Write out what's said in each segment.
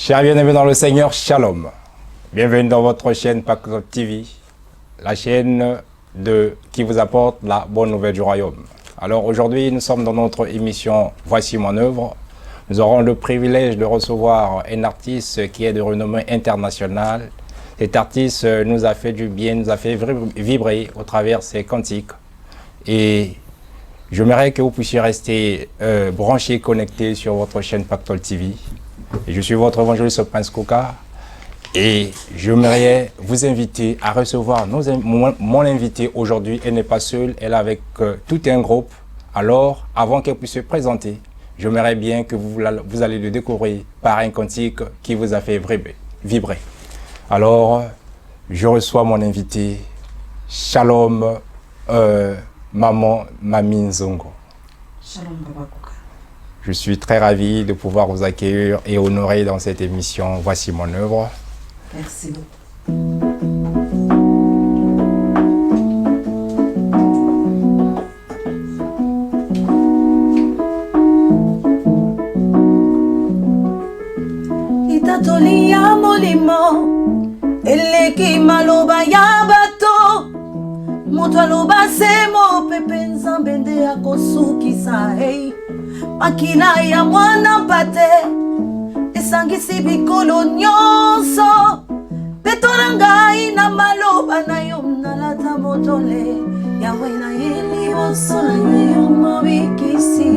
Chers bien-aimés dans le Seigneur, Shalom. Bienvenue dans votre chaîne Pactole TV, la chaîne qui vous apporte la bonne nouvelle du royaume. Alors aujourd'hui, nous sommes dans notre émission Voici mon œuvre. Nous aurons le privilège de recevoir un artiste qui est de renommée internationale. Cet artiste nous a fait du bien, nous a fait vibrer au travers ses cantiques. Et j'aimerais que vous puissiez rester branchés, connectés sur votre chaîne Pactole TV. Et je suis votre évangéliste Prince Coca. Et j'aimerais vous inviter à recevoir mon invité aujourd'hui. Elle n'est pas seule, elle est avec tout un groupe. Alors, avant qu'elle puisse se présenter, j'aimerais bien que vous allez le découvrir par un cantique qui vous a fait vibrer. Alors, je reçois mon invité, Shalom, Maman Mami Nzongo. Shalom Papa Coca. Je suis très ravi de pouvoir vous accueillir et honorer dans cette émission Voici mon œuvre. Merci beaucoup. Itatolia molimo eleki maloba ya bato moto aloba semo pepe nzambe nde akosukisa hey makila ya mwana mpate esangisi bikolo nyonso petora ngai na maloba na yo nalata motole yawe na ye liboso na yo mobikisi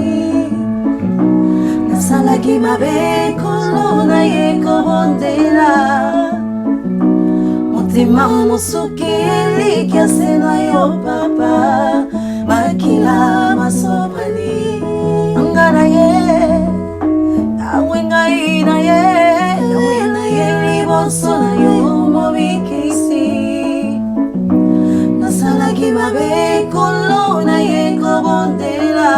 nasalaki mabe kolo na ye kobondela motema mosuki elikiase na yo papa makila masobani ngana ye yawe ngai na ye liboso na yo mobikisi nasalaki mabe kolo na ye kobondela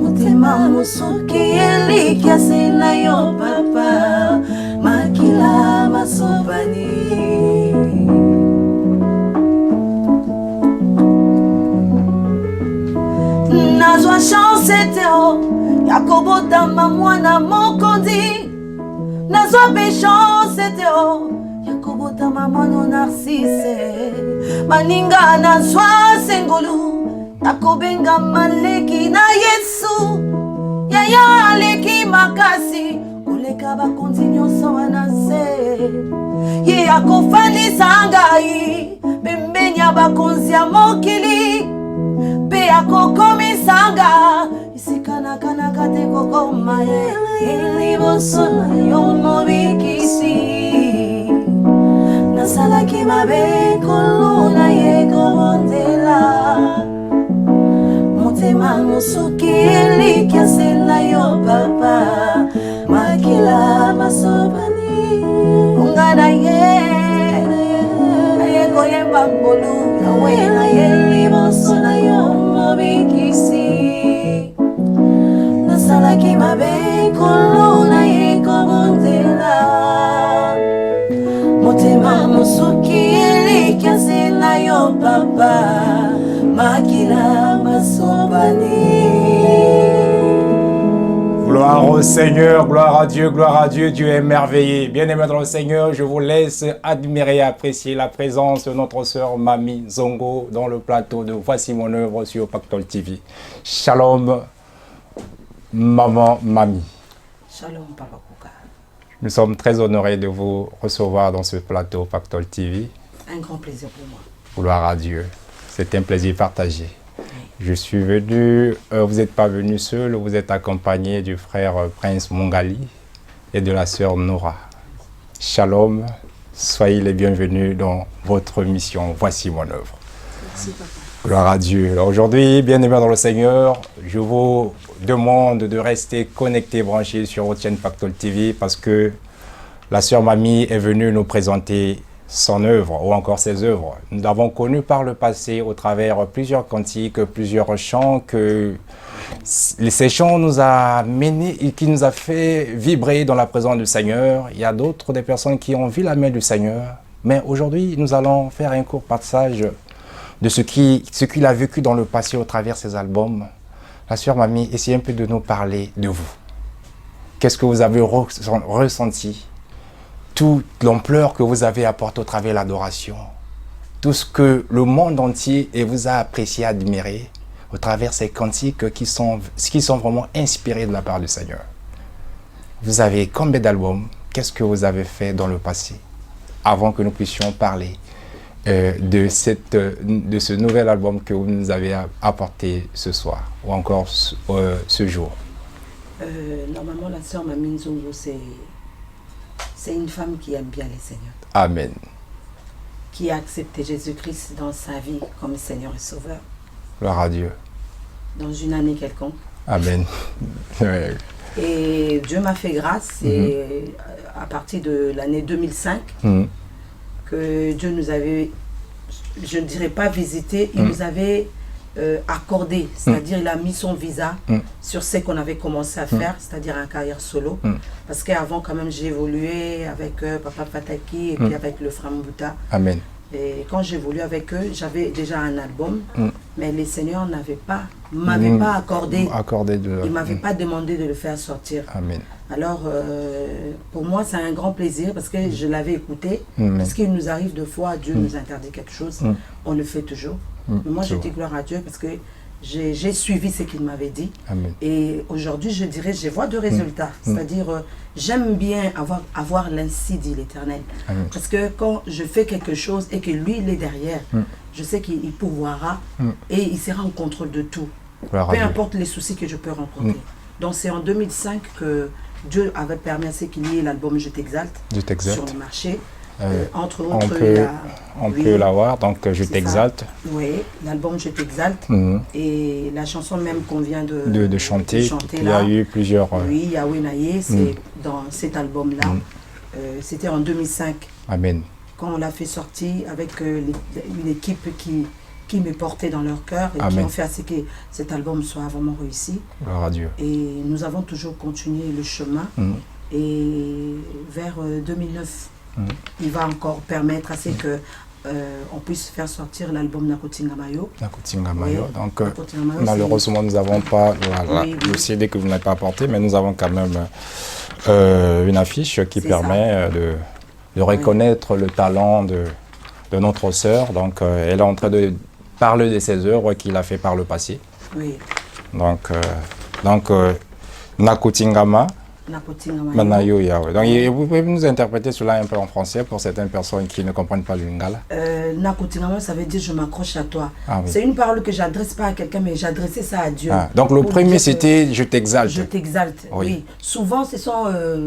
motema mosuki elikiase na yo papa makila masobani. Nazwa chance teo ya kobotama mwana mokondi nazwa pe chance teo ya kobotama mwana Narcisse maninga nazwa sengolu ya kobenga maleki na Yesu yaya aleki makasi koleka bakonzi nyonso wana se ye akofandisa ngai pembeni ya bakonzi ya mokili pe akokomisanga isikanaka te kokoma ye liboso na yo mobikisi nasalaki mabe kolo na ye kobondela motema mosuki elikiase na yo papa makila masobani ongana ye koyemba ngolu yawe na ye liboso na yo mobikisi nasalaki mabe kolo na ye kobondela motema mosuki elikiase na yo papa makila masobani. Gloire au Seigneur, gloire à Dieu, Dieu est merveilleux. Bien-aimés dans le Seigneur, je vous laisse admirer et apprécier la présence de notre sœur Mami Nzongo dans le plateau de Voici mon œuvre sur Pactole TV. Shalom, Maman Mami. Shalom Papa Coca. Nous sommes très honorés de vous recevoir dans ce plateau Pactole TV. Un grand plaisir pour moi. Gloire à Dieu, c'est un plaisir partagé. Je suis venu, vous n'êtes pas venu seul, vous êtes accompagné du frère Prince Mongali et de la sœur Nora. Shalom, soyez les bienvenus dans votre mission. Voici mon œuvre. Merci papa. Gloire à Dieu. Alors aujourd'hui, bien-aimés dans le Seigneur, je vous demande de rester connectés, branchés sur votre chaîne Pactole TV parce que la sœur Mami est venue nous présenter son œuvre ou encore ses œuvres. Nous l'avons connu par le passé au travers plusieurs cantiques, plusieurs chants que ces chants nous a menés et qui nous a fait vibrer dans la présence du Seigneur. Il y a d'autres des personnes qui ont vu la main du Seigneur. Mais aujourd'hui, nous allons faire un court passage de ce qu'il a vécu dans le passé au travers de ses albums. La sœur Mami, essayez un peu de nous parler de vous. qu'est-ce que vous avez ressenti? Toute l'ampleur que vous avez apportée au travers de l'adoration. Tout ce que le monde entier vous a apprécié, admiré au travers de ces cantiques qui sont vraiment inspirés de la part du Seigneur. Vous avez combien d'albums? Qu'est-ce que vous avez fait dans le passé? Avant que nous puissions parler de ce nouvel album que vous nous avez apporté ce soir ou encore ce jour. Normalement, la sœur Mamine Zongo, c'est une femme qui aime bien les seigneurs. Amen. Qui a accepté Jésus-Christ dans sa vie comme Seigneur et Sauveur. Gloire à Dieu. Dans une année quelconque. Amen. Et Dieu m'a fait grâce, et à partir de l'année 2005, que Dieu nous avait, je ne dirais pas visité, il nous avait accordé, c'est-à-dire il a mis son visa sur ce qu'on avait commencé à faire, c'est-à-dire un carrière solo. Parce qu'avant quand même j'ai évolué avec Papa Fataki et puis avec le frère Mbuta. Amen. Et quand j'évoluais avec eux, j'avais déjà un album, mais les seigneurs m'avaient pas accordé. Ils ne m'avaient pas demandé de le faire sortir. Amen. Alors, pour moi, c'est un grand plaisir parce que je l'avais écouté. Parce qu'il nous arrive deux fois, Dieu nous interdit quelque chose, on le fait toujours. Mais moi, je dis gloire à Dieu parce que j'ai suivi ce qu'il m'avait dit. Amen. Et aujourd'hui, je dirais, je vois de résultats. C'est-à-dire, j'aime bien avoir l'ainsi dit l'Éternel. Parce que quand je fais quelque chose et que lui, il est derrière, je sais qu'il pourvoira et il sera en contrôle de tout. Peu importe les soucis que je peux rencontrer. Donc, c'est en 2005 que Dieu avait permis à ce qu'il y ait l'album Je t'exalte sur le marché. Entre autres, on peut l'avoir, donc Je t'exalte. Oui, l'album Je t'exalte. Et la chanson même qu'on vient de chanter. Il y a eu plusieurs. Oui, Yahweh Naye, c'est dans cet album-là. C'était en 2005. Amen. Quand on l'a fait sortir avec une équipe qui me portait dans leur cœur et Amen. qui ont fait à ce que cet album soit vraiment réussi. Gloire à Dieu. Et nous avons toujours continué le chemin. Et vers 2009, il va encore permettre à ce que on puisse faire sortir l'album Nakotinga Mayo. Nakotinga Mayo. Oui. Donc, Nakotinga Mayo, malheureusement, nous n'avons pas le CD que vous n'avez pas apporté, mais nous avons quand même une affiche qui permet de reconnaître le talent de notre sœur. Donc, elle est en train de parler de ses œuvres qu'il a fait par le passé. Oui. Donc Nakotingama. Manayo Yahweh. Donc, vous pouvez nous interpréter cela un peu en français pour certaines personnes qui ne comprennent pas le lingala. Nakotingama, ça veut dire je m'accroche à toi. Ah, oui. C'est une parole que j'adresse pas à quelqu'un, mais j'adressais ça à Dieu. Ah, donc le premier c'était Je t'exalte. Je t'exalte. Oui. Oui. Souvent,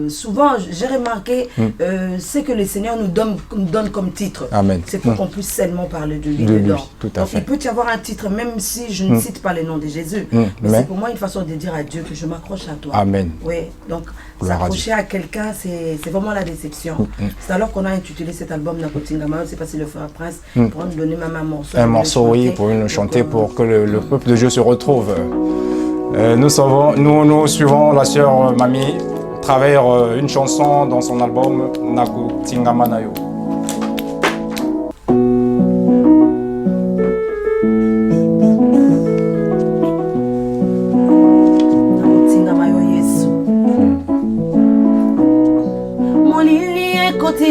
souvent j'ai remarqué ce que le Seigneur nous donne comme titre. Amen. C'est pour qu'on puisse seulement parler de lui. Tout à fait. Il peut y avoir un titre, même si je ne cite pas le nom de Jésus. Mais c'est pour moi une façon de dire à Dieu que je m'accroche à toi. Amen. Oui. Donc s'accrocher à quelqu'un, c'est vraiment la déception. C'est alors qu'on a intitulé cet album Nakotinga Mayo, c'est parce que le frère Prince pour nous donner même un morceau. Un morceau, oui, pour nous chanter, pour que le peuple de Dieu se retrouve. Nous suivons la sœur Mamie à travers une chanson dans son album Nakotinga Mayo.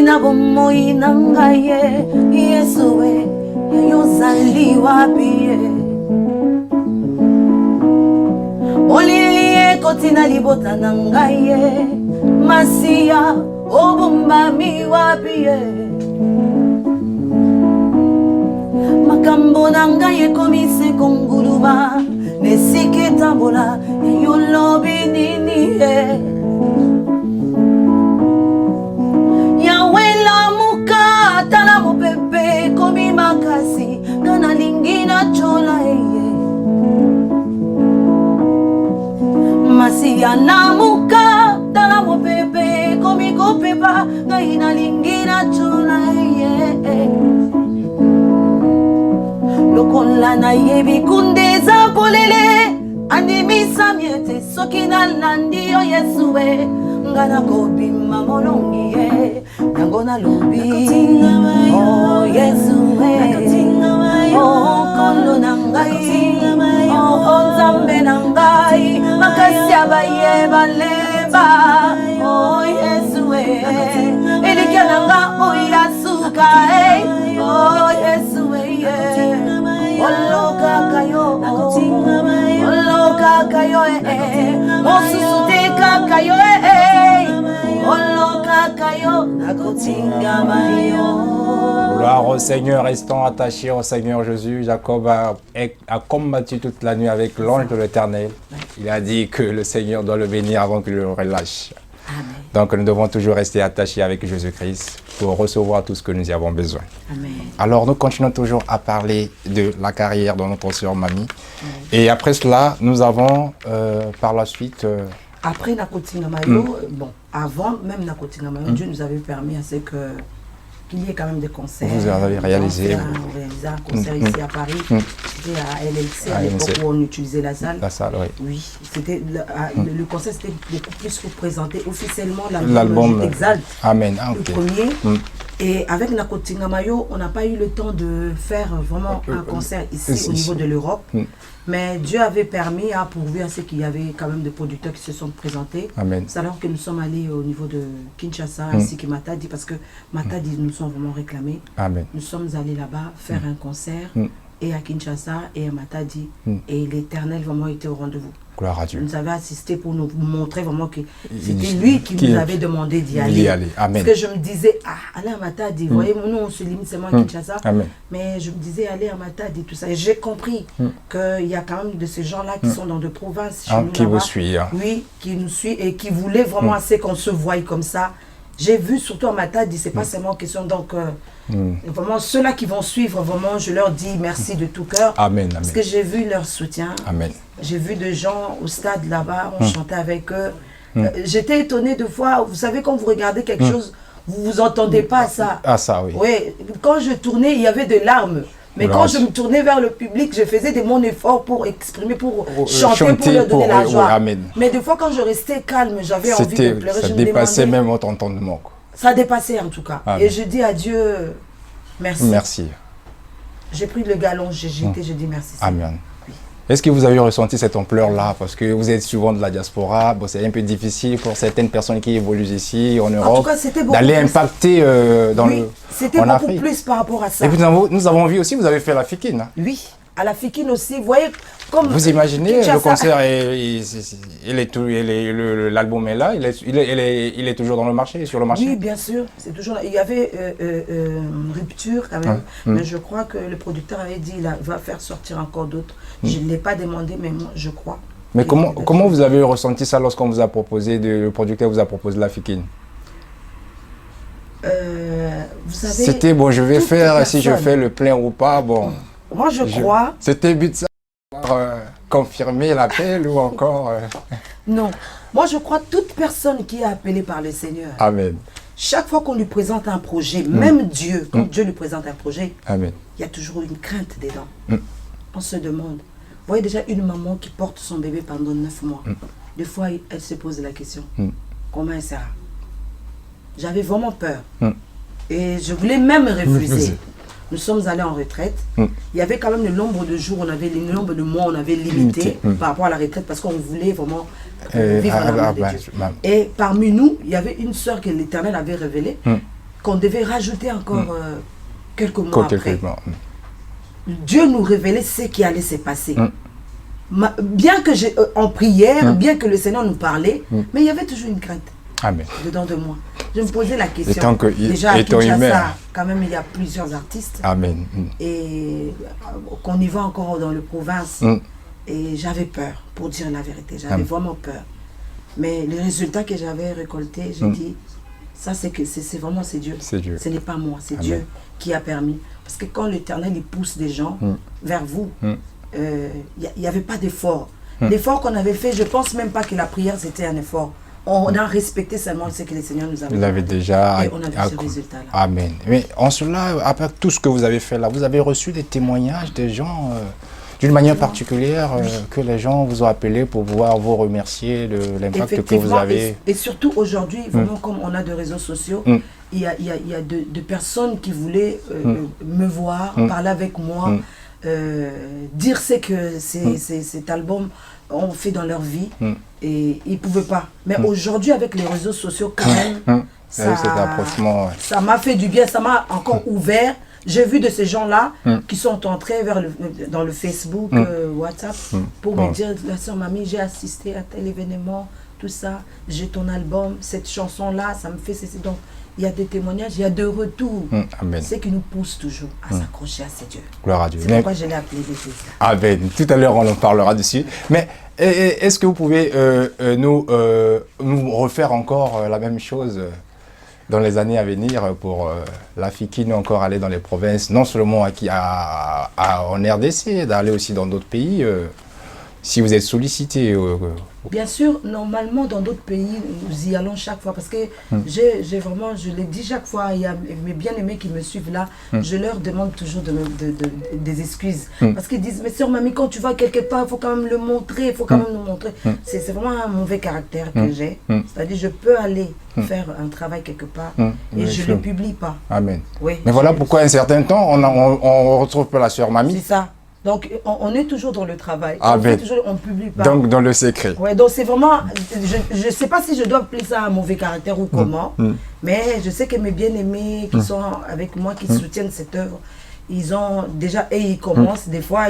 Na bomoi nangaye Yesuwe yozaliwa biye Olilie kotina libota nangaye Masia obumbami wabiye Makambo nangaye komise konguluba Nesike tambola yolobi niniye Tala mo pepe komi makasi Gana lingina chola eye Masia namuka Tala mo pepe komi kopepa Gana lingina chola eye Lokola na yebi kundeza polele Andimisa miete sokina landi yo Yesuwe Ngana kopima molongi ye Nangona lobi Oh Yesuwe Oh kondo nangai Oh nzambe nangai Makasi abaye bale nanga oh Yesu elikia nanga oh yasuka oh Yesu oloka kayo oloka kayo mosusu kayo oloka kayo nakotinga mayo. Gloire au Seigneur, restant attaché au Seigneur Jésus. Jacob a combattu toute la nuit avec l'ange de l'Éternel. Il a dit que le Seigneur doit le bénir avant qu'il le relâche. Amen. Donc nous devons toujours rester attachés avec Jésus-Christ pour recevoir tout ce que nous y avons besoin. Amen. Alors nous continuons toujours à parler de la carrière de notre sœur Mamie. Et après cela, nous avons par la suite... Après Nakotinga Mayo, bon, avant même Nakotinga Mayo, Dieu nous avait permis à ce que qu'il y ait quand même des concerts. Vous avez réalisé. On réalisait un concert ici à Paris. C'était à LLC, à l'époque où on utilisait la salle. La salle, oui. Oui, c'était le concert, c'était beaucoup plus pour présenter officiellement l'album Exalt. Amen. Ah, le okay. premier. Et avec Nakotinga Mayo, on n'a pas eu le temps de faire vraiment un concert ici au niveau de l'Europe. Mais Dieu avait permis à pourvu à ce qu'il y avait quand même des producteurs qui se sont présentés. Amen. C'est alors que nous sommes allés au niveau de Kinshasa, ainsi que Matadi, parce que Matadi nous sont vraiment réclamés. Amen. Nous sommes allés là-bas faire un concert, et à Kinshasa et à Matadi. Et l'Éternel vraiment était au rendez-vous. Gloire à Dieu. Nous avait assisté pour nous montrer vraiment que c'était lui qui nous avait demandé d'y aller. Amen. Parce que je me disais, allez à Matadi, voyez, nous on se limite seulement à Kinshasa. Amen. Mais je me disais, allez à Matadi, tout ça. Et j'ai compris qu'il y a quand même de ces gens-là qui sont dans de provinces. Chez nous, qui vous suivent. Oui, qui nous suivent et qui voulaient vraiment assez qu'on se voie comme ça. J'ai vu surtout à Matadi, c'est pas seulement question donc vraiment ceux-là qui vont suivre, vraiment je leur dis merci de tout cœur. Amen, parce que j'ai vu leur soutien. Amen. J'ai vu des gens au stade là-bas, on chantait avec eux. J'étais étonnée de voir, vous savez quand vous regardez quelque chose, vous vous entendez pas ça. Ah ça oui. Oui, quand je tournais, il y avait des larmes. Mais quand je me tournais vers le public, je faisais de mon effort pour exprimer, pour chanter, pour leur donner la joie. Amen. Mais des fois, quand je restais calme, j'avais envie de pleurer. Ça dépassait même votre entendement. Ça dépassait en tout cas. Amen. Et je dis à Dieu, merci. Merci. J'ai pris le galon, j'ai jeté, j'ai dit merci. Amen. Oui. Est-ce que vous avez ressenti cette ampleur-là? Parce que vous êtes souvent de la diaspora, bon, c'est un peu difficile pour certaines personnes qui évoluent ici en Europe d'aller impacter dans le... C'était beaucoup plus par rapport à ça. Et puis nous avons vu aussi, vous avez fait la Fikine. Hein? Oui, à la Fikine aussi. Vous voyez, comme... Vous imaginez, le concert, l'album est là, il est toujours dans le marché, sur le marché? Oui, bien sûr. C'est toujours là. Il y avait une rupture quand même. Mais je crois que le producteur avait dit qu'il va faire sortir encore d'autres. Je ne l'ai pas demandé, mais moi, je crois. Mais comment vous avez ressenti ça lorsqu'on vous a proposé, le producteur vous a proposé la Fikine? Vous savez, c'était bon, je vais faire, si je fais le plein ou pas, bon. Moi, je crois... C'était but de ça, confirmer l'appel ou encore... Non. Moi, je crois toute personne qui est appelée par le Seigneur. Amen. Chaque fois qu'on lui présente un projet, même Dieu, quand Dieu lui présente un projet, Amen. Il y a toujours une crainte dedans. On se demande. Vous voyez déjà une maman qui porte son bébé pendant 9 mois. Des fois, elle se pose la question. Comment elle sera? J'avais vraiment peur. Et je voulais même refuser. Nous sommes allés en retraite. Il y avait quand même le nombre de jours, le nombre de mois, on avait limité par rapport à la retraite parce qu'on voulait vraiment vivre dans la main de Dieu. Et parmi nous, il y avait une sœur que l'Éternel avait révélée qu'on devait rajouter encore quelques mois après. Dieu nous révélait ce qui allait se passer. Bien que en prière, bien que le Seigneur nous parlait, mais il y avait toujours une crainte. Amen. Dedans de moi. Je me posais la question. Déjà à Kinshasa, quand même, il y a plusieurs artistes. Amen. Et qu'on y va encore dans les provinces. Et j'avais peur, pour dire la vérité. J'avais vraiment peur. Mais les résultats que j'avais récoltés, j'ai dit, ça c'est vraiment Dieu. C'est Dieu. Ce n'est pas moi, c'est Dieu qui a permis. Parce que quand l'Éternel il pousse des gens vers vous, il n'y avait pas d'effort. L'effort qu'on avait fait, je ne pense même pas que la prière c'était un effort. On a respecté seulement ce que le Seigneur nous avait dit. Vous l'avez déjà... Et on a vu ce résultat-là. Amen. Mais en cela, après tout ce que vous avez fait là, vous avez reçu des témoignages des gens d'une manière particulière que les gens vous ont appelé pour pouvoir vous remercier de l'impact que vous avez. Et surtout aujourd'hui, vraiment comme on a de réseaux sociaux, il y a de personnes qui voulaient me voir, parler avec moi, dire ce que cet album ont fait dans leur vie. Et ils ne pouvaient pas. Mais aujourd'hui, avec les réseaux sociaux, quand même, ça m'a fait du bien, ça m'a encore ouvert. J'ai vu de ces gens-là qui sont entrés dans le Facebook, WhatsApp, pour me dire, la sœur Mamie, j'ai assisté à tel événement, tout ça, j'ai ton album, cette chanson-là, ça me fait ceci. Donc, il y a des témoignages, il y a des retours. Ce qui nous pousse toujours à s'accrocher à ces dieux. Gloire à Dieu. C'est pourquoi je l'ai appelé Bethesda. Amen. Tout à l'heure, on en parlera dessus. Mais est-ce que vous pouvez nous refaire encore la même chose dans les années à venir pour la fille qui n'est encore allée dans les provinces, non seulement en RDC, d'aller aussi dans d'autres pays, si vous êtes sollicité? Bien sûr, normalement dans d'autres pays, nous y allons chaque fois parce que j'ai vraiment, je l'ai dit chaque fois, il y a mes bien-aimés qui me suivent là, je leur demande toujours des excuses. Parce qu'ils disent, mais sœur Mamie, quand tu vas quelque part, il faut quand même le montrer, il faut quand même nous montrer. C'est vraiment un mauvais caractère que j'ai. C'est-à-dire, je peux aller faire un travail quelque part et je ne le publie pas. Amen. Oui, mais voilà pourquoi un certain temps, on ne retrouve pas la sœur Mamie. C'est ça. Donc, on est toujours dans le travail. On ne publie pas. Donc, dans le secret. Ouais, donc c'est vraiment... Je ne sais pas si je dois appeler ça un mauvais caractère ou comment, mais je sais que mes bien-aimés qui sont avec moi, qui soutiennent cette œuvre, ils ont déjà... Et ils commencent, des fois,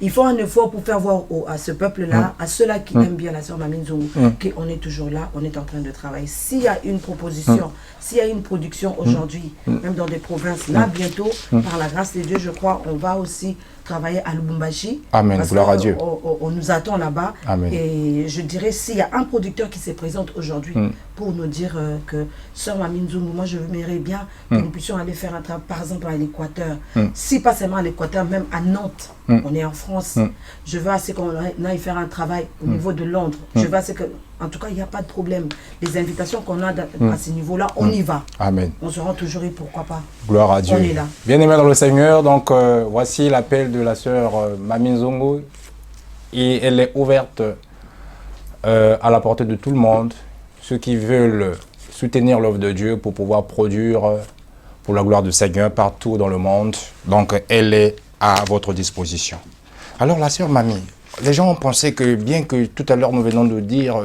ils font un effort pour faire voir à ce peuple-là, à ceux-là qui aiment bien la sœur Mamie Nzongo, qu'on est toujours là, on est en train de travailler. S'il y a une proposition, s'il y a une production aujourd'hui, même dans des provinces, là, bientôt, par la grâce de Dieu, je crois, on va aussi travailler à Lubumbashi. Amen, gloire à Dieu. On nous attend là-bas. Amen. Et je dirais, s'il y a un producteur qui se présente aujourd'hui pour nous dire que sœur Mamie Nzongo, moi je m'aimerais bien que nous puissions aller faire un travail, par exemple à l'Équateur. Si pas seulement à l'Équateur, même à Nantes, on est en France. Je veux assez qu'on aille faire un travail au niveau de Londres. Je veux assez que, en tout cas, il n'y a pas de problème. Les invitations qu'on a à ce niveau-là, on y va. Amen. On se rend toujours et pourquoi pas. Gloire à Dieu. On est là. Bien-aimés dans le Seigneur, donc voici l'appel de la sœur Mamie Nzongo. Et elle est ouverte à la portée de tout le monde. Ceux qui veulent soutenir l'œuvre de Dieu pour pouvoir produire pour la gloire du Seigneur partout dans le monde. Donc elle est à votre disposition. Alors la sœur Mamie, les gens ont pensé que bien que tout à l'heure nous venons de dire,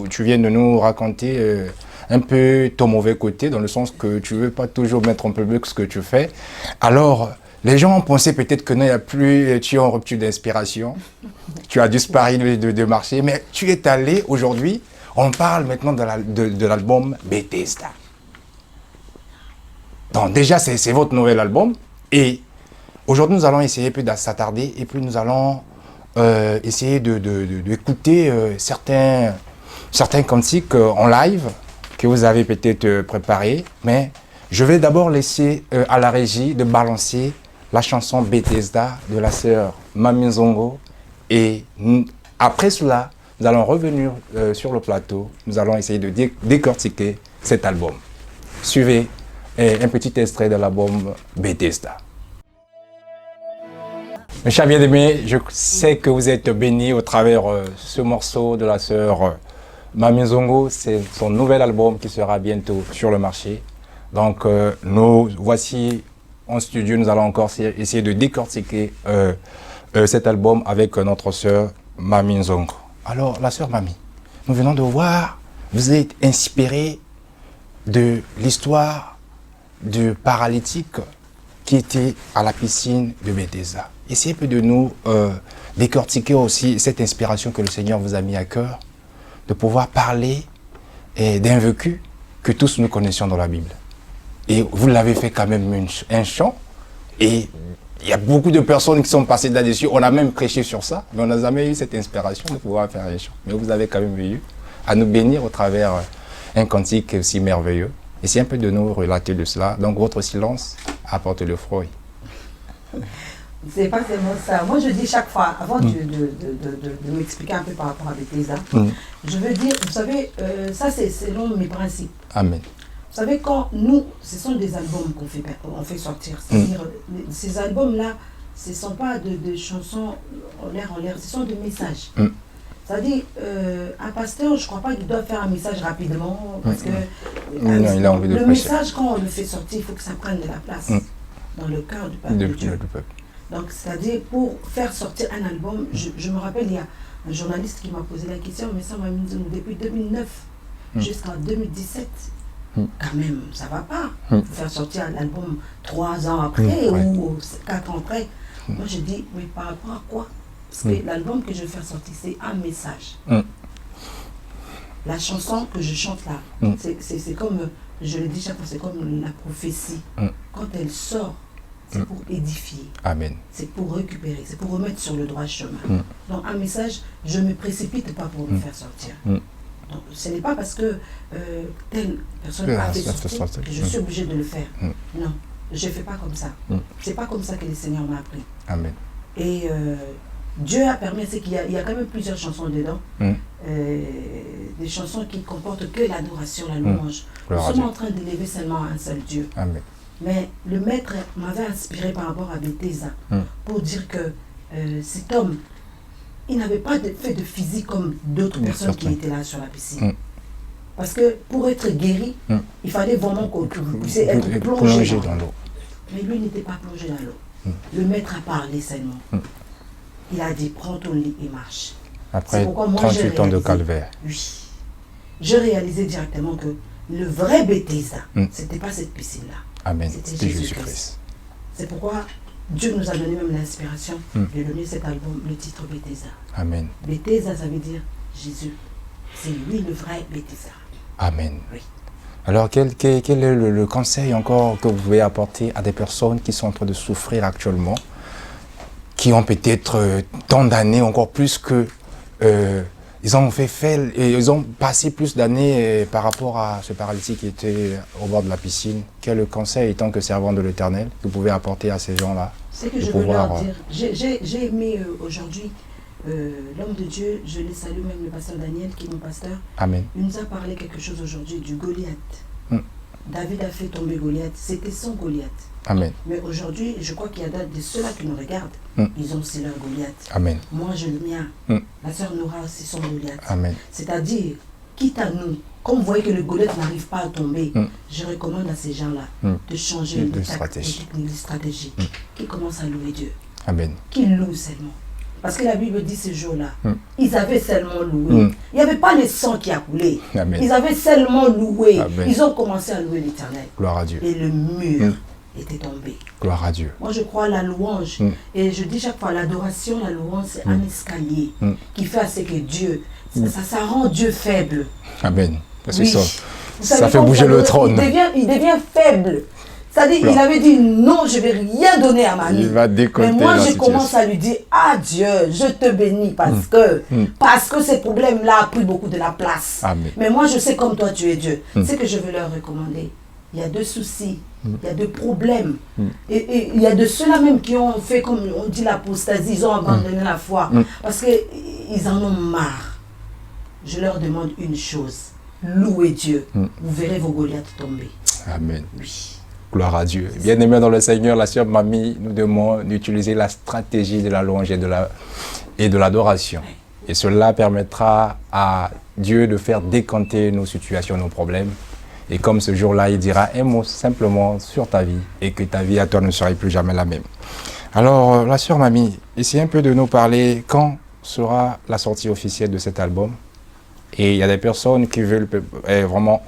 tu viens de nous raconter un peu ton mauvais côté, dans le sens que tu ne veux pas toujours mettre en public ce que tu fais. Alors, les gens ont pensé peut-être que non, il n'y a plus, tu es en rupture d'inspiration, tu as disparu de marché, mais tu es allé aujourd'hui, on parle maintenant de l'album Bethesda. Donc déjà, c'est votre nouvel album, et aujourd'hui nous allons essayer de s'attarder, et puis nous allons essayer d'écouter certains cantiques en live que vous avez peut-être préparés, mais je vais d'abord laisser à la régie de balancer la chanson Bethesda de la sœur Mamie Nzongo, et après cela, nous allons revenir sur le plateau, nous allons essayer de décortiquer cet album. Suivez un petit extrait de l'album Bethesda. Mes chers bien-aimés, je sais que vous êtes bénis au travers ce morceau de la sœur Mamie Nzongo. C'est son nouvel album qui sera bientôt sur le marché. Donc nous voici en studio, nous allons encore essayer de décortiquer cet album avec notre sœur Mamie Nzongo. Alors la sœur Mamie, nous venons de voir, vous êtes inspirée de l'histoire du paralytique qui était à la piscine de Bethesda. Essayez de nous décortiquer aussi cette inspiration que le Seigneur vous a mis à cœur, de pouvoir parler d'un vécu que tous nous connaissions dans la Bible. Et vous l'avez fait quand même un chant, et il y a beaucoup de personnes qui sont passées là-dessus, on a même prêché sur ça, mais on n'a jamais eu cette inspiration de pouvoir faire un chant. Mais vous avez quand même eu à nous bénir au travers un cantique aussi merveilleux. Essayez un peu de nous relater de cela. Donc votre silence apporte le fruit. C'est pas seulement ça. Moi, je dis chaque fois, avant de m'expliquer un peu par rapport à Bethesda, je veux dire, vous savez, ça c'est selon mes principes. Amen. Vous savez, quand nous, ce sont des albums qu'on fait sortir. C'est-à-dire, ces albums-là, ce ne sont pas de chansons en l'air, ce sont des messages. C'est-à-dire, un pasteur, je ne crois pas qu'il doit faire un message rapidement, parce que il a envie de le prêcher. message, quand on le fait sortir, il faut que ça prenne de la place. dans le cœur du peuple de Dieu. Donc, c'est-à-dire, pour faire sortir un album, je me rappelle, il y a un journaliste qui m'a posé la question, mais ça m'a mis depuis 2009 jusqu'en 2017. Quand même, ça va pas. Pour faire sortir un album 3 ans après ou 4 ans après. Moi, je dis, mais par rapport à quoi? Parce que l'album que je vais faire sortir, c'est un message. La chanson que je chante là, c'est comme, je le dis chaque fois, c'est comme la prophétie. Quand elle sort, c'est pour édifier. Amen. C'est pour récupérer, c'est pour remettre sur le droit chemin. Donc un message, je ne me précipite pas pour le faire sortir. Donc ce n'est pas parce que telle personne a fait sortir que je suis obligée de le faire. Non, je ne fais pas comme ça. C'est pas comme ça que le Seigneur m'a appris. Amen. Et Dieu a permis, c'est qu'il y a quand même plusieurs chansons dedans. Des chansons qui comportent que l'adoration, la louange. Nous sommes en train d'élever seulement un seul Dieu. Amen. Mais le maître m'avait inspiré par rapport à Bethesda pour dire que cet homme, il n'avait pas fait de physique comme d'autres personnes qui étaient là sur la piscine. Parce que pour être guéri, il fallait vraiment qu'on puisse être plongé dans l'eau. Mais lui n'était pas plongé dans l'eau. Le maître a parlé seulement. Il a dit, prends ton lit et marche. Après 38 ans de calvaire. Oui. Je réalisais directement que le vrai Bethesda, ce n'était pas cette piscine-là. Amen. C'était Jésus-Christ. C'est pourquoi Dieu nous a donné même l'inspiration de donner cet album, le titre Bethesda. Amen. Bethesda, ça veut dire Jésus. C'est lui le vrai Bethesda. Amen. Oui. Alors, quel est le conseil encore que vous pouvez apporter à des personnes qui sont en train de souffrir actuellement, qui ont peut-être tant d'années, encore plus que ils ont passé plus d'années par rapport à ce paralytique qui était au bord de la piscine. Quel est le conseil, étant que servant de l'Éternel, que vous pouvez apporter à ces gens-là? C'est que je veux leur dire. J'ai aimé aujourd'hui l'homme de Dieu, je les salue, même le pasteur Daniel, qui est mon pasteur. Amen. Il nous a parlé quelque chose aujourd'hui du Goliath. David a fait tomber Goliath, c'était son Goliath. Amen. Mais aujourd'hui, je crois qu'il y a de ceux-là qui nous regardent, ils ont aussi leur Goliath. Amen. Moi, j'ai le mien. La sœur Nora aussi son Goliath. Amen. C'est-à-dire, quitte à nous, comme vous voyez que le Goliath n'arrive pas à tomber, je recommande à ces gens-là de changer de stratégie, qui commencent à louer Dieu. Amen. Qui louent seulement. Parce que la Bible dit ce jour-là, ils avaient seulement loué. Il n'y avait pas le sang qui a coulé. Amen. Ils avaient seulement loué. Amen. Ils ont commencé à louer l'Éternel. Gloire à Dieu. Et le mur était tombé. Gloire à Dieu. Moi, je crois à la louange. Et je dis chaque fois, l'adoration, la louange, c'est un escalier qui fait à ce que Dieu, ça rend Dieu faible. Amen. Parce que Oui. ça fait bouger le trône. Il devient faible. C'est-à-dire, il avait dit non, je ne vais rien donner à ma vie. Il va décoter. Mais moi, je commence à lui dire, ah Dieu, je te bénis parce que ces problèmes-là ont pris beaucoup de la place. Amen. Mais moi, je sais comme toi, tu es Dieu. C'est que je veux leur recommander. Il y a deux soucis, il y a deux problèmes. Et il y a de ceux-là même qui ont fait, comme on dit, l'apostasie, ils ont abandonné la foi. Parce qu'ils en ont marre. Je leur demande une chose, louez Dieu. Vous verrez vos Goliaths tomber. Amen. Oui. Gloire à Dieu. Bien-aimés dans le Seigneur, la sœur Mamie nous demande d'utiliser la stratégie de la louange et de l'adoration. Et cela permettra à Dieu de faire décanter nos situations, nos problèmes. Et comme ce jour-là, il dira un mot simplement sur ta vie et que ta vie à toi ne serait plus jamais la même. Alors, la sœur Mamie, essayez un peu de nous parler quand sera la sortie officielle de cet album. Et il y a des personnes qui veulent vraiment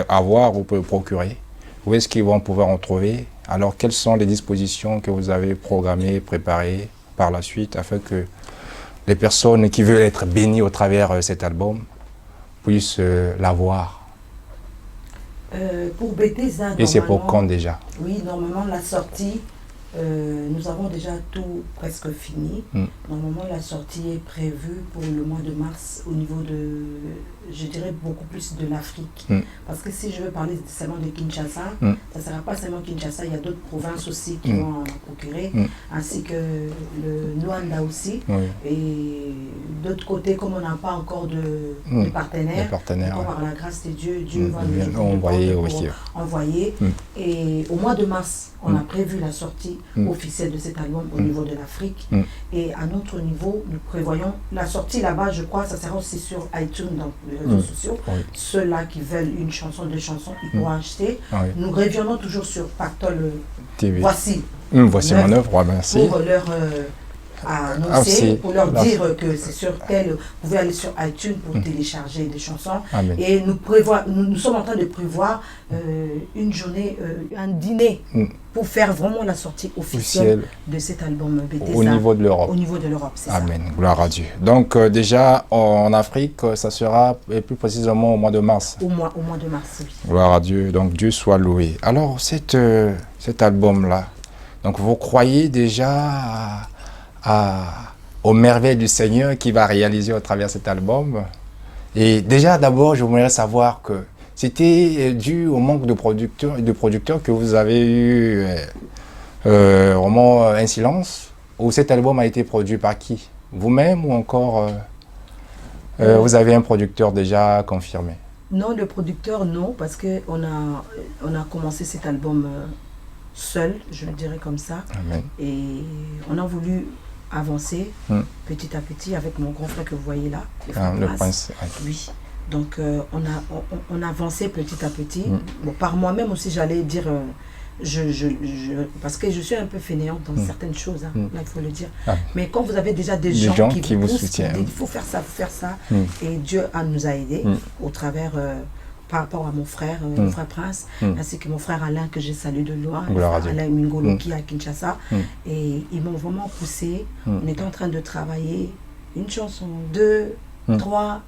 avoir ou procurer. Où est-ce qu'ils vont pouvoir en trouver? Alors, quelles sont les dispositions que vous avez programmées, préparées par la suite, afin que les personnes qui veulent être bénies au travers de cet album puissent l'avoir? Pour Bethesda, et c'est pour quand déjà? Oui, normalement, la sortie, nous avons déjà tout presque fini. Normalement, la sortie est prévue pour le mois de mars au niveau de, je dirais, beaucoup plus de l'Afrique. Parce que si je veux parler seulement de Kinshasa, ça ne sera pas seulement Kinshasa, il y a d'autres provinces aussi qui vont en procurer, ainsi que le Luanda aussi. Et d'autres côtés, comme on n'a pas encore de partenaires, par la grâce de Dieu, Dieu va nous envoyer. Et au mois de mars, on a prévu la sortie officielle de cet album au niveau de l'Afrique. Et à notre niveau, nous prévoyons la sortie là-bas, je crois, ça sera aussi sur iTunes, dans les réseaux sociaux. Ceux-là qui veulent une chanson, deux chansons, ils pourront acheter. Nous reviendrons toujours sur Pactole TV. Voici. Voici mon œuvre, merci. Pour leur annoncer, pour leur dire que c'est sur tel, vous pouvez aller sur iTunes pour télécharger des chansons. Amen. Et nous sommes en train de prévoir une journée, un dîner pour faire vraiment la sortie officielle de cet album Bethesda. Au niveau de l'Europe. Au niveau de l'Europe, c'est ça. Amen, gloire à Dieu. Donc déjà en Afrique, ça sera plus précisément au mois de mars. Au mois de mars, oui. Gloire à Dieu, donc Dieu soit loué. Alors cet album-là, donc vous croyez déjà aux merveilles du Seigneur qui va réaliser au travers de cet album. Et déjà, d'abord, je voudrais savoir que c'était dû au manque de producteurs que vous avez eu vraiment un silence, ou cet album a été produit par qui? Vous-même ou encore vous avez un producteur déjà confirmé? Non, le producteur, non, parce qu'on a commencé cet album seul, je le dirais comme ça. Amen. Et on a voulu avancer petit à petit avec mon grand frère que vous voyez là, le prince. Oui. Donc on a avancé petit à petit. Bon, par moi-même aussi, j'allais dire, parce que je suis un peu fainéante dans certaines choses, hein, là il faut le dire. Mais quand vous avez déjà des gens qui vous soutiennent, il faut faire ça. Et Dieu nous a aidés au travers... par rapport à mon frère Prince, ainsi que mon frère Alain, que j'ai salué de loin, Alain Mingolo qui est à Kinshasa. Et ils m'ont vraiment poussé. On était en train de travailler une chanson, 2, 3.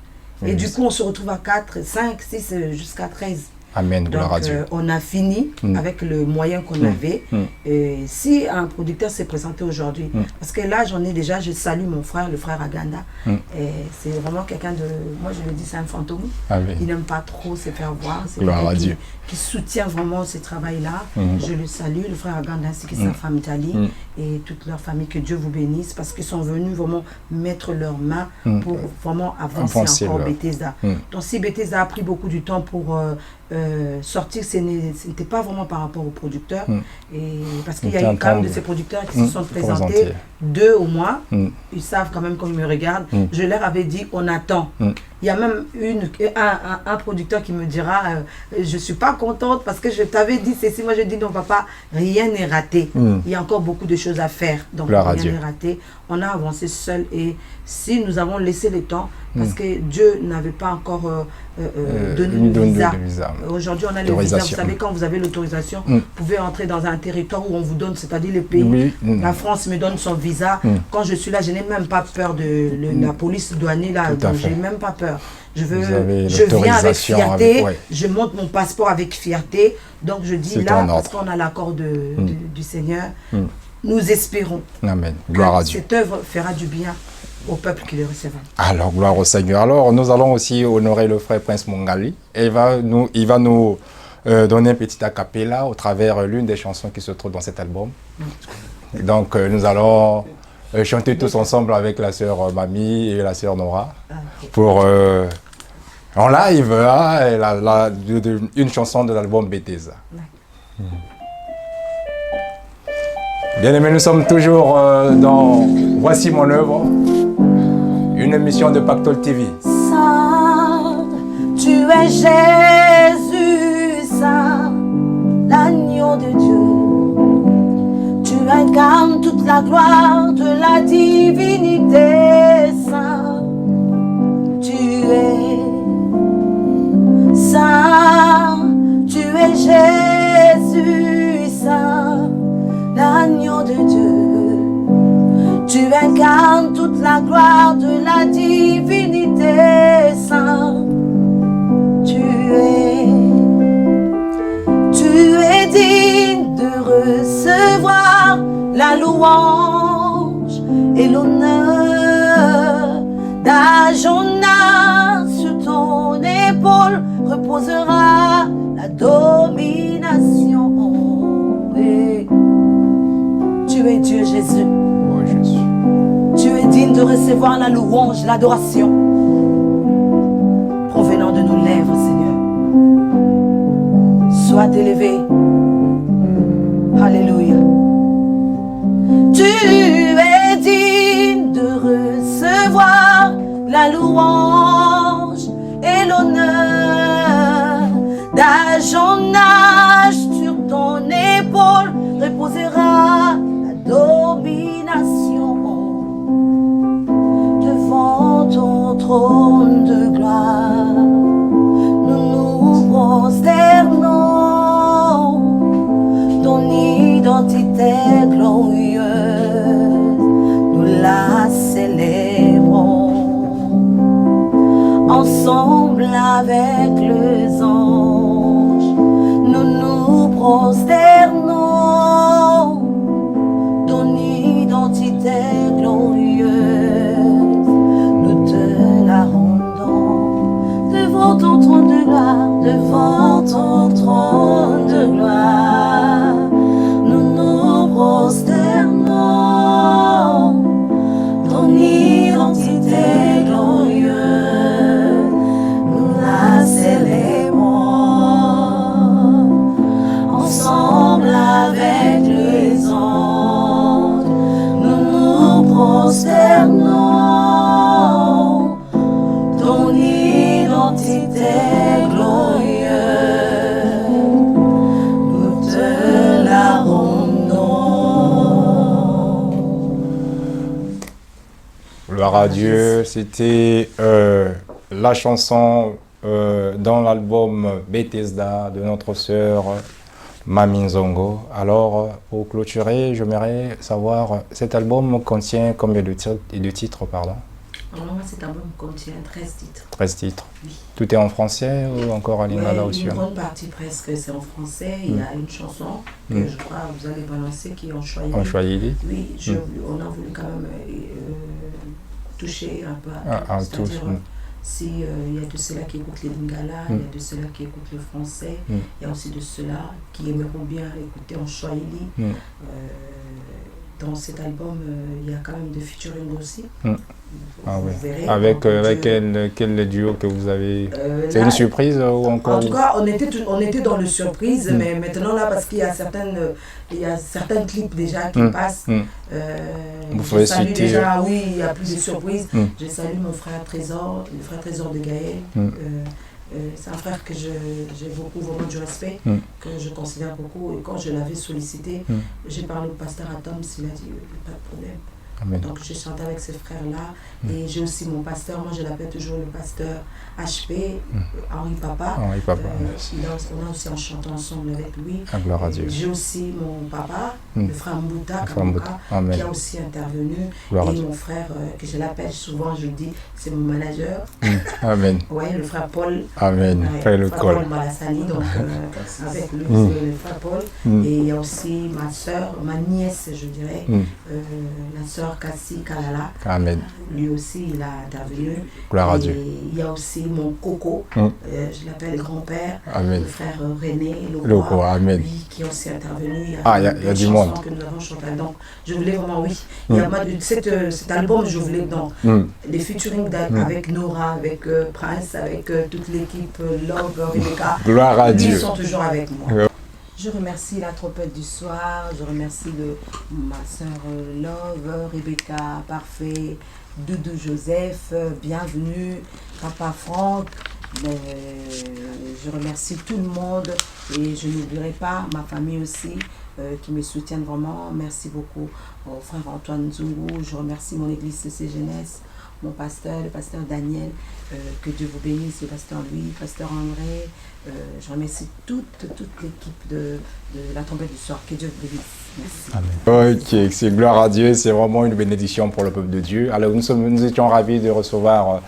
Et du coup, on se retrouve à 4, 5, 6, jusqu'à 13. Amen, gloire à Dieu. On a fini avec le moyen qu'on avait. Et si un producteur s'est présenté aujourd'hui, parce que là, je salue mon frère, le frère Aganda. Et c'est vraiment quelqu'un de, moi je le dis, c'est un fantôme. Amen. Il n'aime pas trop se faire voir. C'est gloire à Dieu. Qui soutient vraiment ce travail-là. Je le salue, le frère Aganda ainsi que sa femme Italie et toute leur famille, que Dieu vous bénisse, parce qu'ils sont venus vraiment mettre leurs mains pour vraiment avancer encore Bethesda. Donc si Bethesda a pris beaucoup de temps pour sortir, ce n'était pas vraiment par rapport aux producteurs, et parce qu'il y a eu quand même de ces producteurs qui se sont présentés, 2 au moins, ils savent quand même quand ils me regardent, je leur avais dit on attend. Il y a même un producteur qui me dira je suis pas contente parce que je t'avais dit ceci, moi je dis non papa, rien n'est raté, il y a encore beaucoup de choses à faire, donc rien n'est raté. On a avancé seul, et si nous avons laissé le temps, parce que Dieu n'avait pas encore donné le visa. Aujourd'hui, on a le visa. Vous savez, quand vous avez l'autorisation, vous pouvez entrer dans un territoire où on vous donne, c'est-à-dire les pays. La France me donne son visa. Quand je suis là, je n'ai même pas peur de la police douanière. Là, donc je n'ai même pas peur. Je viens avec fierté, je monte mon passeport avec fierté. Donc je dis là, parce qu'on a l'accord du Seigneur, nous espérons que cette œuvre fera du bien au peuple qui le recevra. Alors, gloire au Seigneur. Alors, nous allons aussi honorer le frère Prince Mongali. Et il va nous donner un petit acapella au travers l'une des chansons qui se trouve dans cet album. Donc, nous allons chanter tous ensemble avec la sœur Mamie et la sœur Nora pour en live une chanson de l'album Bethesda. Bien aimés, nous sommes toujours dans Voici mon œuvre, une émission de Pactole TV. Saint, tu es Jésus, Saint, l'agneau de Dieu. Tu incarnes toute la gloire de la divinité, Saint. Tu es Saint, tu es Jésus, Saint, l'agneau de Dieu. Tu incarnes toute la gloire de la divinité, Saint. Tu es digne de recevoir la louange et l'honneur. D'Ajona sur ton épaule reposera la domination. Et tu es Dieu Jésus. Tu es digne de recevoir la louange, l'adoration provenant de nos lèvres, Seigneur. Sois élevé. Alléluia. es digne de recevoir la louange et l'honneur. D'âge en âge, sur ton épaule reposera la domination. Devant ton trône de gloire, nous nous prosternons. Ton identité glorieuse, nous la célébrons. Ensemble avec les anges, nous nous prosternons. Ton identité glorieuse, nous te la rendons. Devant ton trône de gloire, devant ton trône de gloire, nous nous prosternons. Ton identité glorieuse, nous la célébrons. Ensemble avec les anges, nous nous prosternons. Ton identité glorieuse, nous te la rendons. Gloire à Dieu, c'était la chanson dans l'album Bethesda de notre sœur Mami Nzongo. Alors, pour clôturer, j'aimerais savoir, cet album contient combien de titres, pardon? Alors moi, cet album contient 13 titres. 13 titres. Oui. Tout est en français ou encore en lingala aussi? Une grande partie presque c'est en français. Il y a une chanson que je crois vous allez balancer qui est en Swahili. En Swahili? Oui, on a voulu quand même toucher un peu à c'est-à-dire, tous. Si il y a de ceux-là qui écoutent les lingala, il y a de ceux-là qui écoutent le français, il y a aussi de ceux-là qui aimeront bien écouter en Swahili. Dans cet album, il y a quand même de featuring aussi. Ah Vous oui. verrez, Avec donc, quel duo que vous avez? C'est là, une surprise ou encore? En tout cas, on était dans le surprise, mais maintenant là, parce qu'il y a certains clips déjà qui passent. Vous Je pouvez salue citer. déjà, oui, il y a plus de surprises. Je salue mon frère Trésor, le frère Trésor de Gaël. C'est un frère que j'ai beaucoup vraiment du respect, que je considère beaucoup. Et quand je l'avais sollicité, j'ai parlé au pasteur Atom, il a dit pas de problème. Amen. Donc j'ai chanté avec ce frère-là. Et j'ai aussi mon pasteur, moi je l'appelle toujours le pasteur HP, Henri Papa. Henri Papa. On a aussi en chantant ensemble avec lui. Ah, gloire à Dieu. J'ai aussi mon papa, le frère Mbouta, Le frère Mbouta. Amen. qui a aussi intervenu. Gloire à Et Dieu. mon frère, que je l'appelle souvent, je le dis, c'est mon manager. Amen. Ouais, le frère Paul. Amen. Ouais, Frère le frère col. Paul Malassani, donc avec lui, c'est le frère Paul. Et il y a aussi ma soeur, ma nièce, je dirais, la soeur Kassi Kalala. Amen. Lui aussi, il a intervenu. Gloire à Et Dieu. il y a aussi mon coco, je l'appelle grand-père, Amen. le frère René Loco, amen. lui qui est aussi intervenu. Ah, il y a des du chansons monde. que nous avons chantées. Donc, je voulais vraiment, oui. Il y a cet album, je voulais donc les featuring avec Nora, avec Prince, avec toute l'équipe Love, Rebecca. Gloire à Ils Dieu. sont toujours avec moi. Ouais. Je remercie la trompette du soir, je remercie ma soeur Love, Rebecca, Parfait, Doudou Joseph, bienvenue, Papa Franck. Je remercie tout le monde et je n'oublierai pas ma famille aussi qui me soutiennent vraiment. Merci beaucoup au frère Antoine Zungu. Je remercie mon église CC Jeunesse, mon pasteur, le pasteur Daniel. Que Dieu vous bénisse, le pasteur Louis, le pasteur André. Je remercie toute l'équipe de la trompette du soir. Que Dieu vous bénisse. Merci. Amen. Ok, c'est gloire à Dieu, c'est vraiment une bénédiction pour le peuple de Dieu. Alors nous étions ravis de recevoir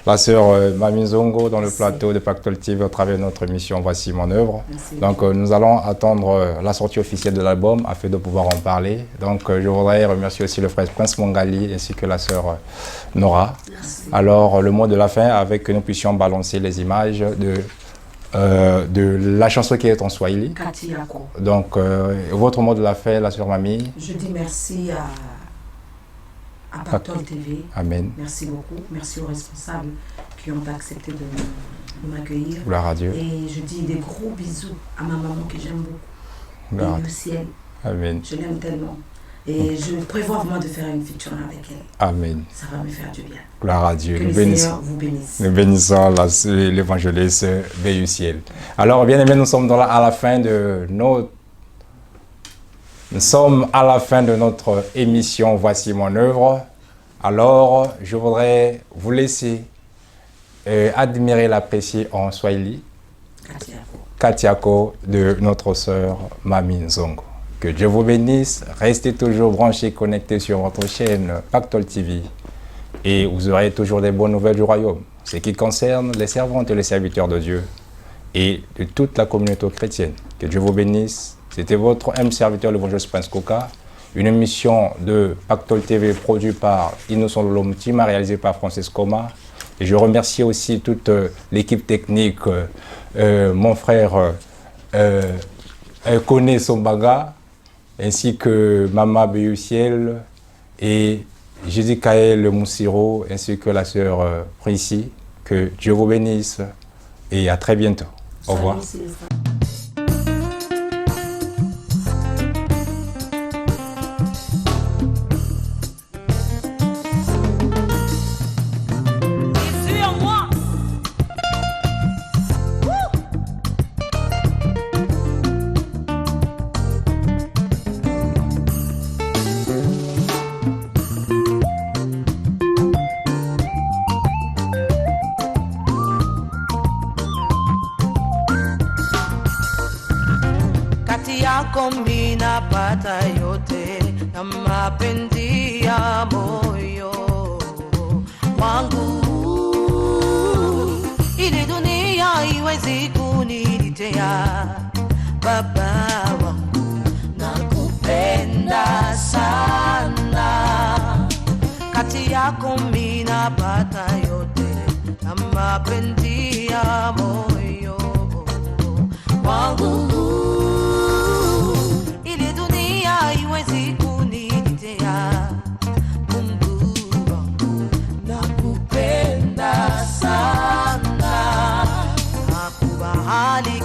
la sœur Mami Nzongo dans le plateau de Pactole TV à travers notre émission Voici mon œuvre. Merci. Donc nous allons attendre la sortie officielle de l'album afin de pouvoir en parler. Donc je voudrais remercier aussi le frère Prince Mongali ainsi que la sœur Nora. Merci. Alors le mot de la fin avec que nous puissions balancer les images de la chanson qui est en Swahili. Kati Yako. Donc, votre mot de la fin, la sœur Mamie. Je dis merci à Pactole TV. Amen. Merci beaucoup. Merci aux responsables qui ont accepté de m'accueillir. Gloire à Dieu. Et je dis des gros bisous à ma maman que j'aime beaucoup. Gloire à Et Dieu. au ciel. Amen. Je l'aime tellement. Et je prévois vraiment de faire une feature avec elle. Amen. Ça va me faire du bien. Gloire à Dieu. Que le Seigneur vous bénisse. Nous bénissons l'évangéliste Béusiel. Alors, bien aimé, nous sommes à la fin de notre émission Voici mon œuvre. Alors, je voudrais vous laisser admirer, l'apprécier en Swahili. Katiako de notre sœur Mami Nzongo. Que Dieu vous bénisse. Restez toujours branchés, connectés sur votre chaîne Pactole TV. Et vous aurez toujours des bonnes nouvelles du royaume. Ce qui concerne les servantes et les serviteurs de Dieu et de toute la communauté chrétienne. Que Dieu vous bénisse. C'était votre serviteur, l'évangéliste Prince Coca. Une émission de Pactole TV produite par Innocent Lolomutima, réalisée par Francis Coma. Et je remercie aussi toute l'équipe technique, mon frère Kone Sombaga, ainsi que Mama Béusiel et Jésus-Kaël Moussiro, ainsi que la sœur Prissy. Que Dieu vous bénisse et à très bientôt. Au revoir. Mina pata yote na mapenzi ya moyo wangu, ili dunia iwezi kunitetea. Baba wangu, nakupenda sana, kati yako mina pata yote na mapenzi ya moyo wangu.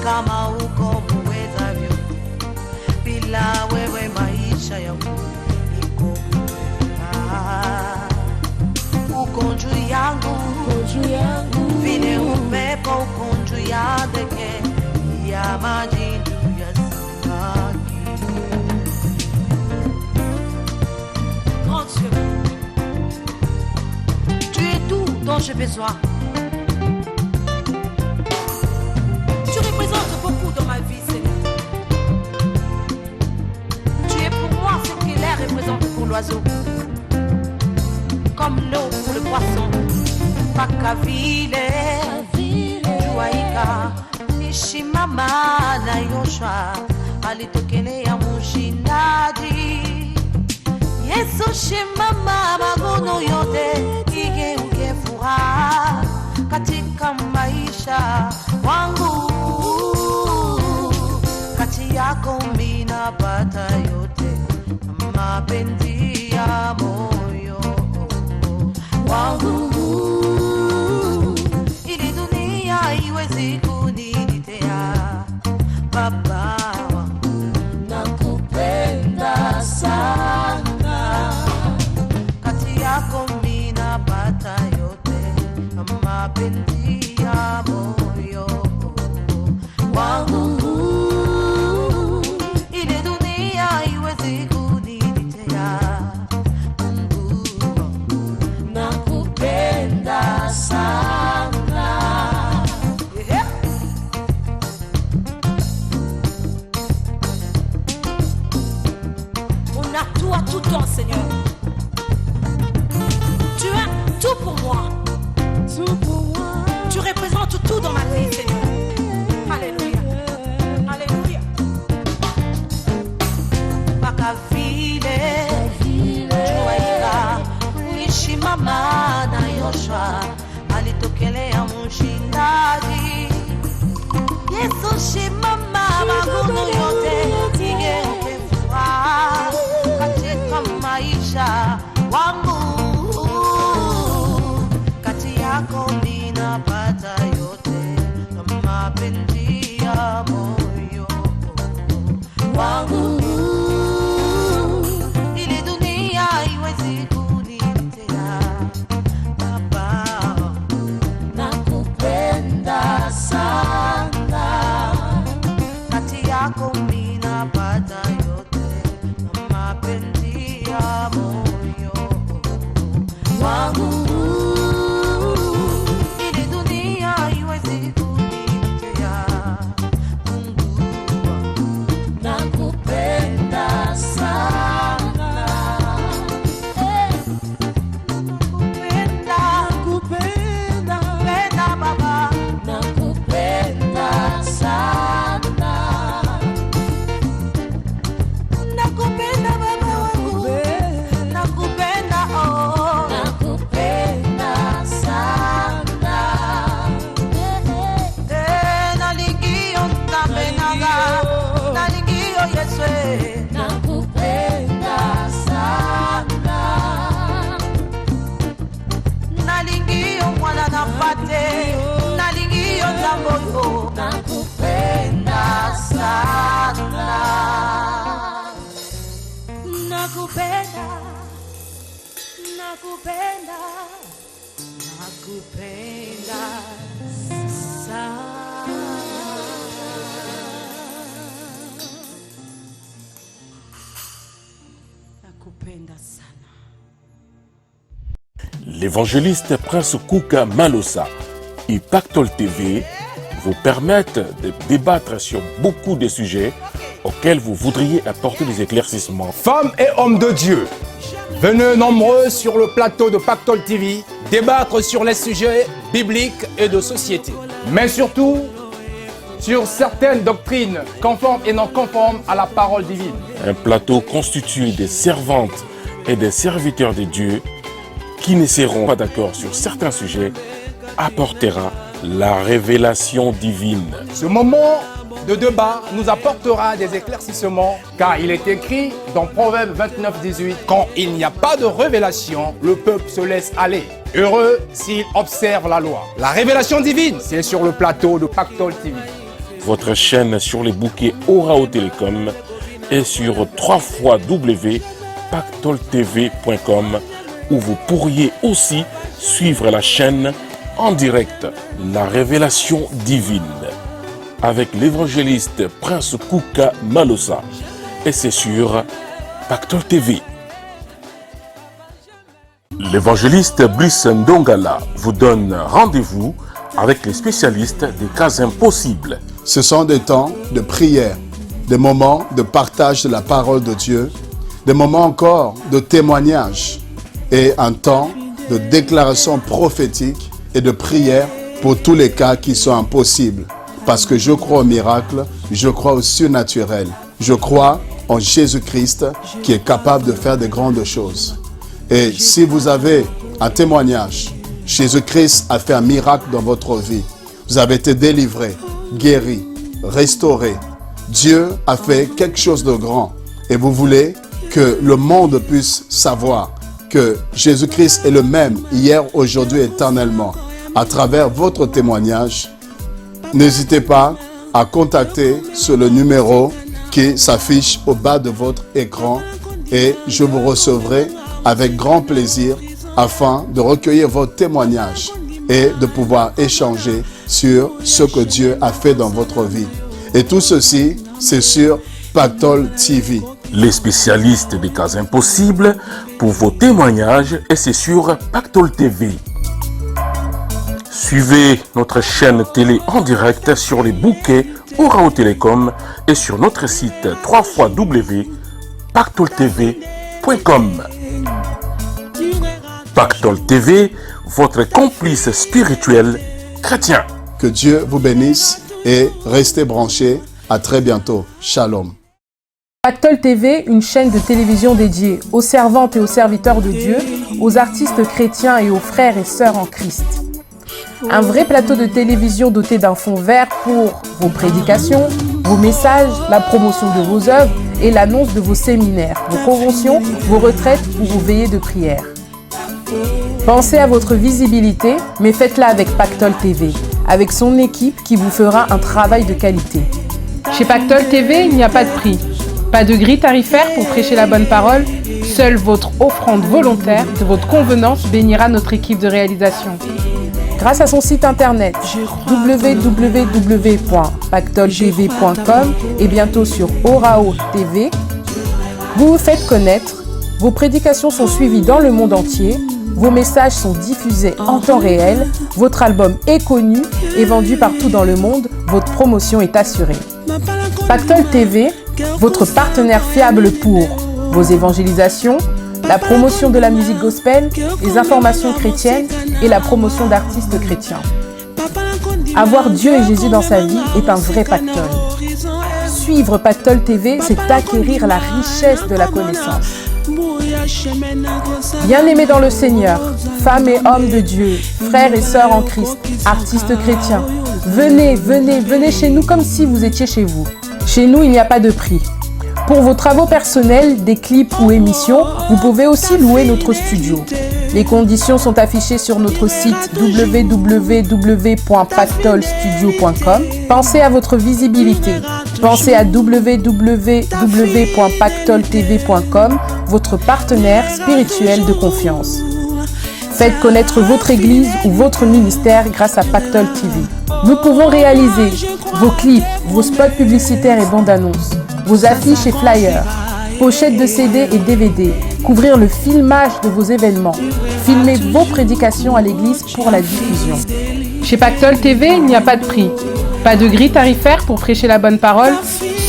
Kama uko muweza vyote, bila wewe maisha yangu iko uko juu yangu, vile upepo uko juu ya ndege ya maji juu ya samaki. Grand Dieu, tu es tout dont j'ai besoin. Pour l'oiseau, comme l'eau pour le poisson. Pakavile, Juaika, Nishimama na Yoshua, alitokele ya mushindaji. Yesu shimama maguno yote, igeuke furaha katika maisha wangu. Kati yako mina pata yote, mapenzi ya moyo wangu, ili dunia iwezi kunitetea. Baba wangu, nakupenda sana, kati yako mina pata yote, mapenzi ya moyo wangu. Tout, Seigneur, tu as tout pour moi. Tu représentes tout dans ma vie, Seigneur. Alléluia, alléluia. Pakavile, Juaika, Nishimama na Yoshua, alitokele ya mushindaji. Yesu shimama maguno yote, igeuke furaha katika maisha wangu. Kati yako ninapata yote, na mapenzi ya moyo wangu, ili wangu. Ili dunia iweze kunitetea. Mungu wangu, nakupenda sana. Nakupenda Baba, nakupenda sana. Nakupenda Baba wangu, nakupenda nakupenda sana. Nalingio namenaga, nalingio Yesu, nakupenda sana. Nalingio mwana napate, nalingio tamboyo, nakupenda sana. Nakupenda, nakupenda, nakupenda sana. Nakupenda sana. L'évangéliste Prince Kuka Malosa et Pactol TV vous permettent de débattre sur beaucoup de sujets auxquels vous voudriez apporter des éclaircissements. Femmes et hommes de Dieu, venez nombreux sur le plateau de Pactol TV débattre sur les sujets bibliques et de société. Mais surtout, sur certaines doctrines conformes et non conformes à la parole divine. Un plateau constitué des servantes et des serviteurs de Dieu qui ne seront pas d'accord sur certains sujets apportera la révélation divine. Ce moment de débat nous apportera des éclaircissements, car il est écrit dans Proverbe 29-18, quand il n'y a pas de révélation, le peuple se laisse aller. Heureux s'il observe la loi. La révélation divine, c'est sur le plateau de Pactol TV. Votre chaîne sur les bouquets Orao Télécom et sur www.pactoltv.com où vous pourriez aussi suivre la chaîne en direct, la révélation divine, avec l'évangéliste Prince Kuka Malosa. Et c'est sur Pactol TV. L'évangéliste Brice Ndongala vous donne rendez-vous avec les spécialistes des cas impossibles. Ce sont des temps de prière, des moments de partage de la parole de Dieu, des moments encore de témoignage et un temps de déclaration prophétique et de prière pour tous les cas qui sont impossibles. Parce que je crois au miracle, je crois au surnaturel. Je crois en Jésus-Christ qui est capable de faire de grandes choses. Et si vous avez un témoignage, Jésus-Christ a fait un miracle dans votre vie. Vous avez été délivré, guéri, restauré. Dieu a fait quelque chose de grand. Et vous voulez que le monde puisse savoir que Jésus-Christ est le même hier, aujourd'hui, éternellement. À travers votre témoignage, n'hésitez pas à contacter sur le numéro qui s'affiche au bas de votre écran et je vous recevrai avec grand plaisir afin de recueillir votre témoignage et de pouvoir échanger sur ce que Dieu a fait dans votre vie. Et tout ceci, c'est sur Pactol TV. Les spécialistes des cas impossibles pour vos témoignages et c'est sur Pactol TV. Suivez notre chaîne télé en direct sur les bouquets Orao Télécom et sur notre site www.pactoltv.com. Pactol TV, votre complice spirituel chrétien. Que Dieu vous bénisse et restez branchés. À très bientôt. Shalom. Pactol TV, une chaîne de télévision dédiée aux servantes et aux serviteurs de Dieu, aux artistes chrétiens et aux frères et sœurs en Christ. Un vrai plateau de télévision doté d'un fond vert pour vos prédications, vos messages, la promotion de vos œuvres et l'annonce de vos séminaires, vos conventions, vos retraites ou vos veillées de prière. Pensez à votre visibilité, mais faites-la avec Pactol TV, avec son équipe qui vous fera un travail de qualité. Chez Pactol TV, il n'y a pas de prix. Pas de grille tarifaire pour prêcher la bonne parole. Seule votre offrande volontaire de votre convenance bénira notre équipe de réalisation. Grâce à son site internet www.pactoltv.com et bientôt sur Orao TV, vous vous faites connaître Vos prédications sont suivies dans le monde entier. Vos messages sont diffusés en temps réel. Votre album est connu et vendu partout dans le monde. Votre promotion est assurée. Pactole TV, votre partenaire fiable pour vos évangélisations, la promotion de la musique gospel, les informations chrétiennes et la promotion d'artistes chrétiens. Avoir Dieu et Jésus dans sa vie est un vrai pactole. Suivre Pactole TV, c'est acquérir la richesse de la connaissance. Bien-aimés dans le Seigneur, femmes et hommes de Dieu, frères et sœurs en Christ, artistes chrétiens, venez chez nous comme si vous étiez chez vous. Chez nous, il n'y a pas de prix. Pour vos travaux personnels, des clips ou émissions, vous pouvez aussi louer notre studio. Les conditions sont affichées sur notre site www.pactolestudio.com. Pensez à votre visibilité. Pensez à www.pactoletv.com, votre partenaire spirituel de confiance. Faites connaître votre église ou votre ministère grâce à Pactole TV. Nous pouvons réaliser vos clips, vos spots publicitaires et bandes annonces, vos affiches et flyers, pochettes de CD et DVD, couvrir le filmage de vos événements, filmer vos prédications à l'église pour la diffusion. Chez Pactole TV, il n'y a pas de prix, pas de grille tarifaire pour prêcher la bonne parole.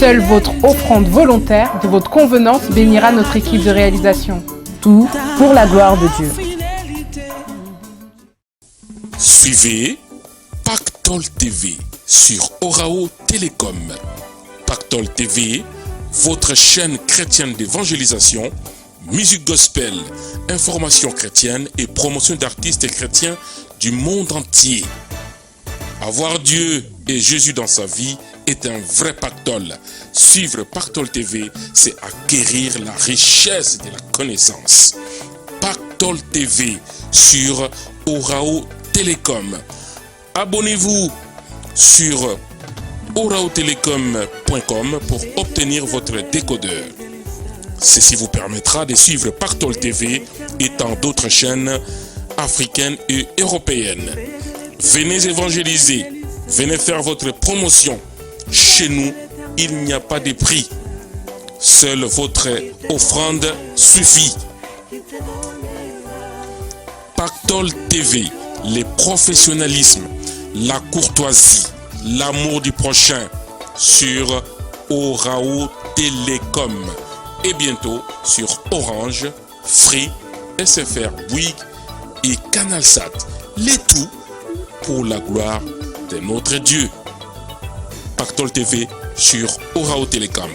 Seule votre offrande volontaire de votre convenance bénira notre équipe de réalisation. Tout pour la gloire de Dieu. Suivez Pactole TV sur Orao Télécom. Pactole TV, votre chaîne chrétienne d'évangélisation, musique gospel, information chrétienne et promotion d'artistes chrétiens du monde entier. Avoir Dieu et Jésus dans sa vie est un vrai pactole. Suivre Pactole TV, c'est acquérir la richesse de la connaissance. Pactole TV sur Orao Télécom. Abonnez-vous sur oraotelecom.com pour obtenir votre décodeur. Ceci vous permettra de suivre Pactole TV et tant d'autres chaînes africaines et européennes. Venez évangéliser, venez faire votre promotion. Chez nous, il n'y a pas de prix. Seule votre offrande suffit. Pactole TV, le professionnalisme, la courtoisie, l'amour du prochain sur Orao Télécom et bientôt sur Orange, Free, SFR, Bouygues et Canalsat. Le tout pour la gloire de notre Dieu. Pactole TV sur Orao Télécom.